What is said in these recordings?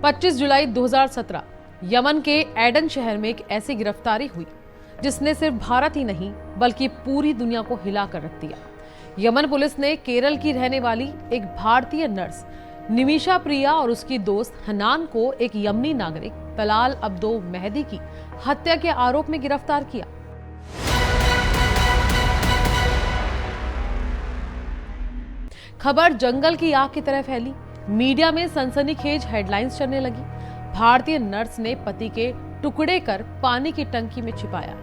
25 जुलाई 2017 Yemen के Aiden शहर में एक ऐसी गिरफ्तारी हुई जिसने सिर्फ भारत ही नहीं बल्कि पूरी दुनिया को हिलाकर रख दिया। यमन पुलिस ने केरल की रहने वाली एक भारतीय नर्स निमिशा प्रिया और उसकी दोस्त हनान को एक यमनी नागरिक तलाल अब्दो मेहदी की हत्या के आरोप में गिरफ्तार किया। खबर जंगल की आग की तरह फैली। मीडिया में सनसनीखेज हेडलाइंस चलने लगी। भारतीय नर्स ने पति के टुकड़े कर पानी की टंकी में छिपाया।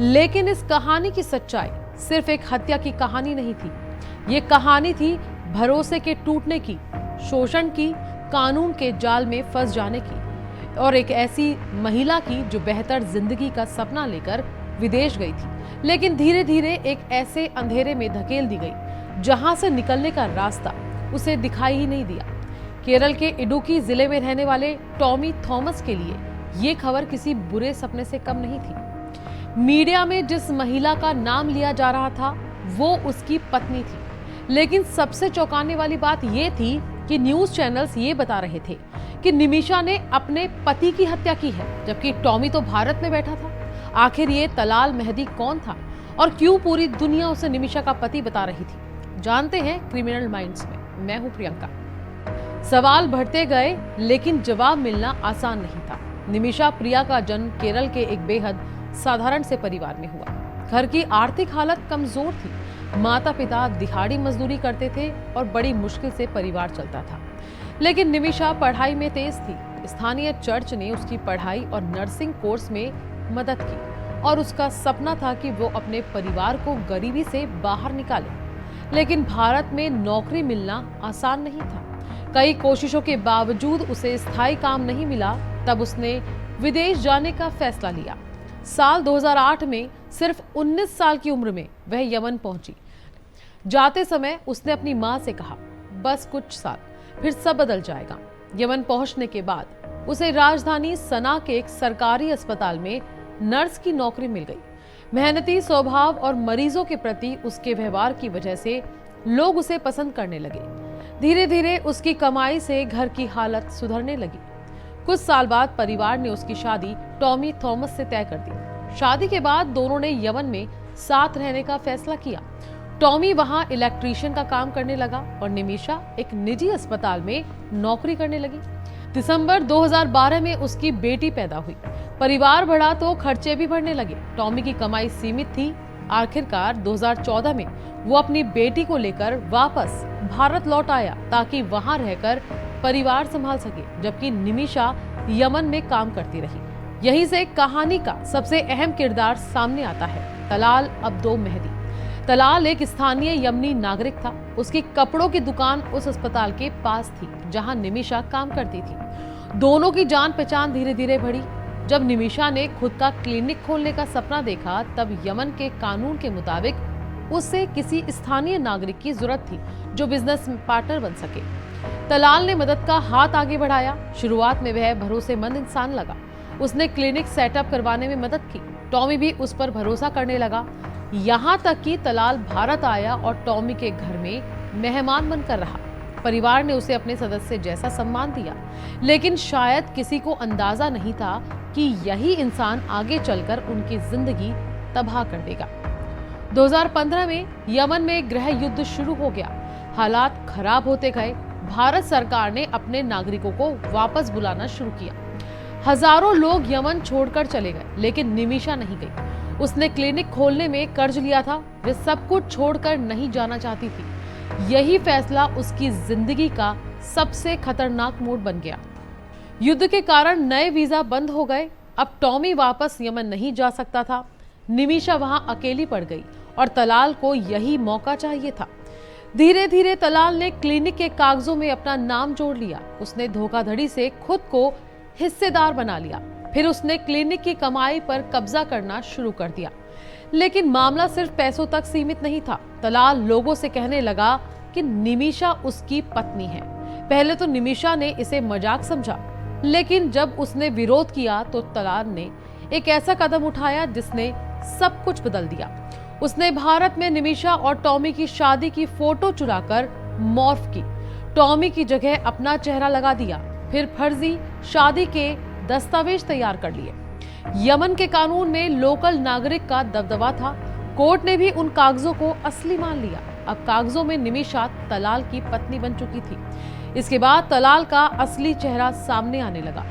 लेकिन इस कहानी की सच्चाई सिर्फ एक हत्या की कहानी नहीं थी। ये कहानी थी भरोसे के टूटने की, शोषण की, कानून के जाल में फंस जाने की और एक ऐसी महिला की जो बेहतर जिंदगी का सपना लेकर विदेश गई थी, लेकिन धीरे धीरे एक ऐसे अंधेरे में धकेल दी गई जहां से निकलने का रास्ता उसे दिखाई ही नहीं दिया। केरल के इडुक्की जिले में रहने वाले टॉमी थॉमस के लिए ये खबर किसी बुरे सपने से कम नहीं थी। मीडिया में जिस महिला का नाम लिया जा रहा था वो उसकी पत्नी थी, लेकिन सबसे चौंकाने वाली बात ये थी कि न्यूज चैनल्स ये बता रहे थे कि निमिशा ने अपने पति की हत्या की है, जबकि टॉमी तो भारत में बैठा था। आखिर ये तलाल मेहदी कौन था और क्यों पूरी दुनिया उसे निमिशा का पति बता रही थी? जानते हैं क्रिमिनल माइंड्स में। मैं हूं प्रियंका। सवाल बढ़ते गए लेकिन जवाब मिलना आसान नहीं था। निमिशा प्रिया का जन्म केरल के एक बेहद साधारण से परिवार में हुआ। घर की आर्थिक हालत कमजोर थी। माता पिता दिहाड़ी मजदूरी करते थे और बड़ी मुश्किल से परिवार चलता था। लेकिन निमिशा पढ़ाई में तेज थी। स्थानीय चर्च ने उसकी पढ़ाई और नर्सिंग कोर्स में मदद की और उसका सपना था कि वो अपने परिवार को गरीबी से बाहर निकाले। लेकिन भारत में नौकरी मिलना आसान नहीं था। कई कोशिशों के बावजूद उसे स्थायी काम नहीं मिला। तब उसने विदेश जाने का फैसला लिया। साल 2008 में सिर्फ 19 साल की उम्र में वह यमन पहुंची। जाते समय उसने अपनी मां से कहा, बस कुछ साल, फिर सब बदल जाएगा। यमन पहुंचने के बाद उसे राजधानी सना के एक सरकारी अस्पताल में नर्स की नौकरी मिल गई। मेहनती स्वभाव और मरीजों के प्रति उसके व्यवहार की वजह से लोग उसे पसंद करने लगे। धीरे धीरे उसकी कमाई से घर की हालत सुधरने लगी। कुछ साल बाद परिवार ने उसकी शादी टॉमी थॉमस से तय कर दी। शादी के बाद दोनों ने यमन में साथ रहने का फैसला किया। टॉमी वहां इलेक्ट्रीशियन का काम करने लगा और निमिशा एक निजी अस्पताल में नौकरी करने लगी। दिसंबर 2012 में उसकी बेटी पैदा हुई। परिवार बढ़ा तो खर्चे भी बढ़ने लगे। टॉमी की कमाई सीमित थी। आखिरकार 2014 में वो अपनी बेटी को लेकर वापस भारत लौट आया ताकि वहां रहकर परिवार संभाल सके, जबकि निमिशा यमन में काम करती रही। यहीं से कहानी का सबसे अहम किरदार सामने आता है, तलाल अब्दो मेहदी। तलाल एक स्थानीय यमनी नागरिक था। उसकी कपड़ों की दुकान उस अस्पताल के पास थी जहां निमिशा काम करती थी। दोनों की जान पहचान धीरे धीरे बढ़ी। जब निमिशा ने खुद का क्लिनिक खोलने का सपना देखा तब यमन के कानून के मुताबिक उसे किसी स्थानीय नागरिक की जरूरत थी जो बिजनेस पार्टनर बन सके। तलाल ने मदद का हाथ आगे बढ़ाया। शुरुआत में वह भरोसेमंद इंसान लगा। उसने क्लिनिक सेटअप करवाने में मदद की। टॉमी भी उस पर भरोसा करने लगा। यहाँ तक कि तलाल भारत आया और टॉमी के घर में मेहमान बनकर रहा। परिवार ने उसे अपने सदस्य जैसा सम्मान दिया, लेकिन शायद किसी को अंदाजा नहीं था कि यही इंसान आगे चलकर उनकी जिंदगी तबाह कर देगा। 2015 में यमन में गृह युद्ध शुरू हो गया। हालात खराब होते गए। भारत सरकार ने अपने नागरिकों को वापस बुलाना शुरू किया। हजारों लोग यमन छोड़कर चले गए, लेकिन निमिशा नहीं गई। उसने क्लिनिक खोलने में कर्ज लिया था। वे सब कुछ छोड़कर नहीं जाना चाहती थी। यही फैसला उसकी जिंदगी का सबसे खतरनाक मोड़ बन गया। युद्ध के कारण नए वीजा बंद हो गए। अब टॉमी वापस यमन नहीं जा सकता था। निमिशा वहां अकेली पड़ गई और तलाल को यही मौका चाहिए था। धीरे धीरे तलाल ने क्लिनिक के कागजों में अपना नाम जोड़ लिया। उसने धोखाधड़ी से खुद को हिस्सेदार बना लिया। फिर उसने क्लिनिक की कमाई पर कब्जा करना शुरू कर दिया। लेकिन मामला सिर्फ पैसों तक सीमित नहीं था। तलाल लोगों से कहने लगा कि निमिशा उसकी पत्नी है। पहले तो निमिशा ने इसे मजाक समझा, लेकिन जब उसने विरोध किया तो तलाल ने एक ऐसा कदम उठाया जिसने सब कुछ बदल दिया। उसने भारत में निमिशा और टॉमी की शादी की फोटो चुराकर मॉर्फ की। टॉमी की जगह अपना चेहरा लगा दिया। फिर फर्जी शादी के दस्तावेज तैयार कर लिए। यमन के कानून में लोकल नागरिक का दबदबा था। कोर्ट ने भी उन कागजों को असली मान लिया। अब कागजों में निमिषा तलाल की पत्नी बन चुकी थी। इसके बाद तलाल का असली चेहरा सामने आने लगा।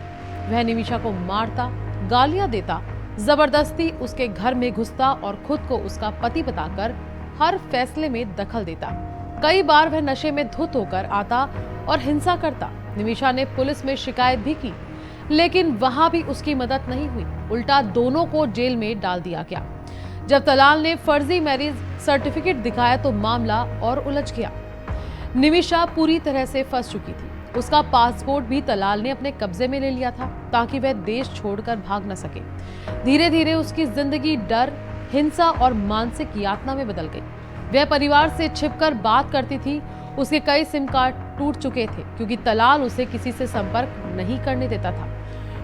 वह निमिषा को मारता, गालियां देता, जबरदस्ती उसके घर में घुसता और खुद को उसका पति बताकर हर फैसले में दखल देता। कई बार वह नशे में धुत होकर आता और हिंसा करता। निमिषा ने पुलिस में शिकायत भी की, लेकिन वहां भी उसकी मदद नहीं हुई। उल्टा दोनों को जेल में डाल दिया गया। जब तलाल ने फर्जी मैरिज सर्टिफिकेट दिखाया तो मामला और उलझ गया। निमिषा पूरी तरह से फंस चुकी थी। उसका पासपोर्ट भी तलाल ने अपने कब्जे में ले लिया था ताकि वह देश छोड़कर भाग न सके। धीरे धीरे उसकी जिंदगी डर, हिंसा और मानसिक यातना में बदल गई। वह परिवार से छिपकर बात करती थी। उसके कई सिम कार्ड टूट चुके थे क्योंकि तलाल उसे किसी से संपर्क नहीं करने देता था।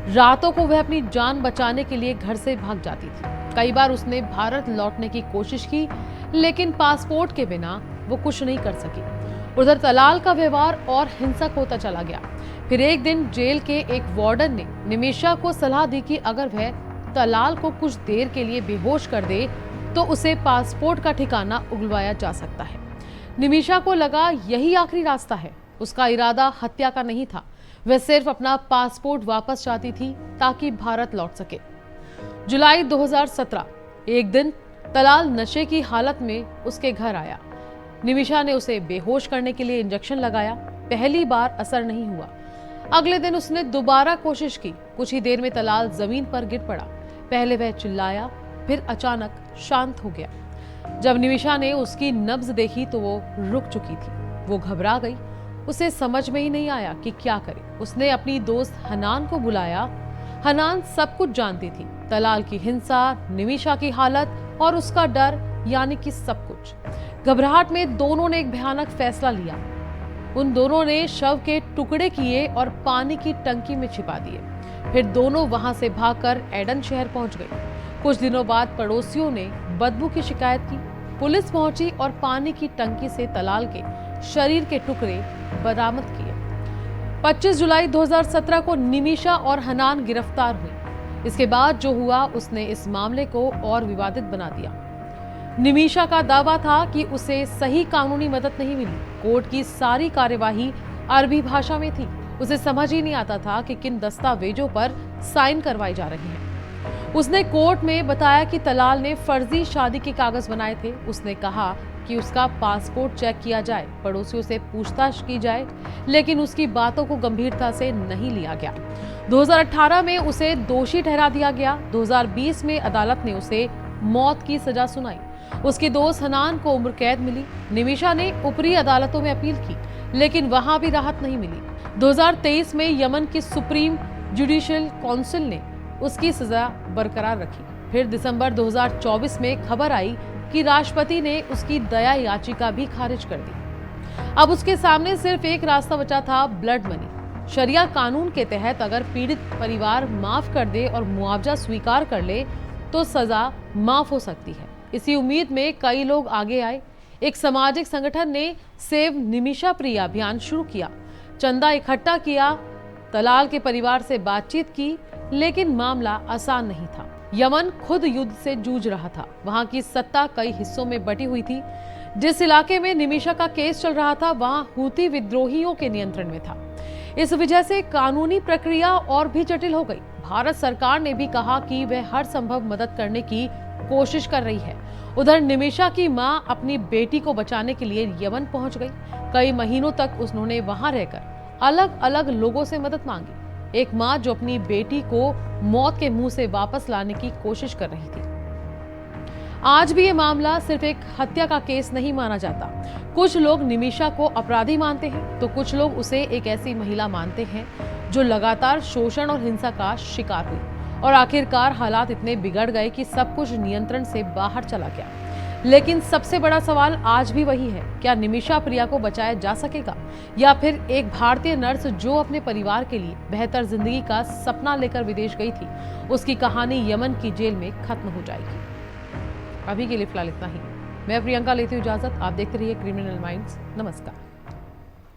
रातों को वह अपनी जान बचाने के लिए घर से भाग जाती थी। कई बार उसने भारत लौटने की कोशिश की, लेकिन पासपोर्ट के बिना वो कुछ नहीं कर सकी। उधर तलाल का व्यवहार और हिंसक होता चला गया। फिर एक दिन जेल के एक वार्डन ने निमिषा को सलाह दी कि अगर वह तलाल को कुछ देर के लिए बेहोश कर दे तो उसे पासपोर्ट का ठिकाना उगलवाया जा सकता है। निमिषा को लगा यही आखिरी रास्ता है। उसका इरादा हत्या का नहीं था। वह सिर्फ अपना पासपोर्ट वापस चाहती थी ताकि भारत लौट सके। जुलाई 2017 एक दिन तलाल नशे की हालत में उसके घर आया। निमिषा ने उसे बेहोश करने के लिए इंजेक्शन लगाया। पहली बार असर नहीं हुआ। अगले दिन उसने दोबारा कोशिश की। कुछ ही देर में तलाल जमीन पर गिर पड़ा। पहले वह चिल्लाया, फिर अचानक शांत हो गया। जब निमिषा ने उसकी नब्ज देखी तो वो रुक चुकी थी। वो घबरा गई। उसे समझ में ही नहीं आया कि क्या करे। उसने अपनी दोस्त हनान को बुलाया। हनान सब कुछ जानती थी, तलाल की हिंसा, निमिषा की हालत और उसका डर, यानी कि सब कुछ। घबराहट में दोनों ने एक भयानक फैसला लिया। उन दोनों ने शव के टुकड़े किए और पानी की टंकी में छिपा दिए। फिर दोनों वहां से भागकर एडन शहर पहुंच गए। कुछ दिनों बाद पड़ोसियों ने बदबू की शिकायत की। पुलिस पहुंची और पानी की टंकी से तलाल के शरीर के टुकड़े बरामद किए। 25 जुलाई 2017 को निमिषा और हनान गिरफ्तार हुई। इसके बाद जो हुआ उसने इस मामले को और विवादित बना दिया। निमिषा का दावा था कि उसे सही कानूनी मदद नहीं मिली। कोर्ट की सारी कार्यवाही अरबी भाषा में थी। उसे समझ ही नहीं आता था कि किन दस्तावेजों पर साइन करवाए जा रहे हैं। उसने कोर्ट में बताया कि तलाल ने फर्जी शादी के कागज बनाए थे। उसने कहा कि उसका पासपोर्ट चेक किया जाए, पड़ोसियों से पूछताछ की जाए, लेकिन उसकी बातों को गंभीरता से नहीं लिया गया। 2018 में उसे दोषी ठहरा दिया गया। 2020 में अदालत ने उसे मौत की सजा सुनाई। उसके दोस्त हनान को उम्र कैद मिली। निमिषा ने ऊपरी अदालतों में अपील की, लेकिन वहां भी राहत नहीं मिली। 2023 में यमन की सुप्रीम जुडिशियल काउंसिल ने उसकी सजा बरकरार रखी। फिर दिसंबर 2024 में खबर आई कि राष्ट्रपति ने उसकी दया याचिका भी खारिज कर दी। अब उसके सामने सिर्फ एक रास्ता बचा था, ब्लड मनी। शरिया कानून के तहत अगर पीड़ित परिवार माफ कर दे और मुआवजा स्वीकार कर ले तो सजा माफ हो सकती है। इसी उम्मीद में कई लोग आगे आए। एक सामाजिक संगठन ने सेव निमिषा प्रिया अभियान शुरू किया। चंदा इकट्ठा किया, तलाल के परिवार से बातचीत की, लेकिन मामला आसान नहीं था। यमन खुद युद्ध से जूझ रहा था। वहां की सत्ता कई हिस्सों में बटी हुई थी। जिस इलाके में निमिषा का केस चल रहा था वहां हूती विद्रोहियों के नियंत्रण में था। इस वजह से कानूनी प्रक्रिया और भी जटिल हो गई। भारत सरकार ने भी कहा कि वह हर संभव मदद करने की कोशिश कर रही है। उधर निमिषा की मां अपनी बेटी को बचाने के लिए यमन पहुंच गई। कई महीनों तक उन्होंने वहां रहकर अलग अलग लोगों से मदद मांगी। एक मां जो अपनी बेटी को मौत के मुंह से वापस लाने की कोशिश कर रही थी। आज भी ये मामला सिर्फ एक हत्या का केस नहीं माना जाता। कुछ लोग निमिषा को अपराधी मानते हैं तो कुछ लोग उसे एक ऐसी महिला मानते हैं जो लगातार शोषण और हिंसा का शिकार हुई और आखिरकार हालात इतने बिगड़ गए कि सब कुछ नियंत्रण से बाहर चला गया। लेकिन सबसे बड़ा सवाल आज भी वही है, क्या निमिषा प्रिया को बचाया जा सकेगा या फिर एक भारतीय नर्स जो अपने परिवार के लिए बेहतर जिंदगी का सपना लेकर विदेश गई थी, उसकी कहानी यमन की जेल में खत्म हो जाएगी। अभी के लिए फिलहाल इतना ही। मैं प्रियंका लेती हूँ इजाजत। आप देखते रहिए क्रिमिनल माइंड्स। नमस्कार।